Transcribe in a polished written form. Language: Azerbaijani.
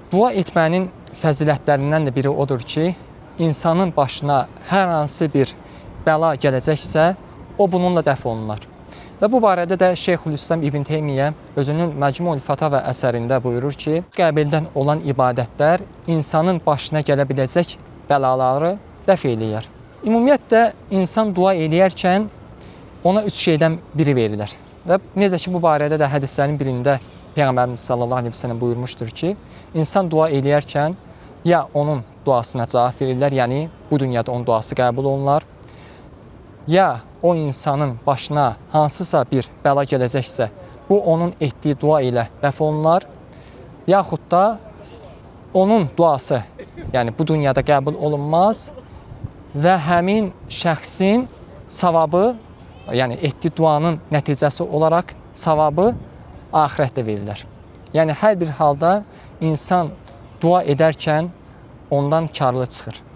Dua etmənin fəzilətlərindən də biri odur ki, insanın başına hər hansı bir bəla gələcəksə, o bununla dəf olunur. Və bu barədə də Şeyxülislam İbn Teymiyyə özünün Məcmuül Fətavə əsərində buyurur ki, qəbildən olan ibadətlər insanın başına gələ biləcək bəlaları dəf eləyər. Ümumiyyətlə, insan dua eləyərkən ona 3 şeydən biri verilir. Və necə ki, bu barədə də hədislərin birində Peyğəmbərimiz sallallahu aleyhi ve sellem buyurmuşdur ki, insan dua eləyərkən ya onun duasına cavab verirlər, yəni bu dünyada onun duası qəbul olunur, ya o insanın başına hansısa bir bəla gələcəksə, bu onun etdiyi dua ilə dəf olunur, yaxud da onun duası, yəni bu dünyada qəbul olunmaz və həmin şəxsin savabı, yəni etdiyi duanın nəticəsi olaraq savabı axirətdə verilir. Yəni hər bir halda insan dua edərkən ondan karlı çıxır.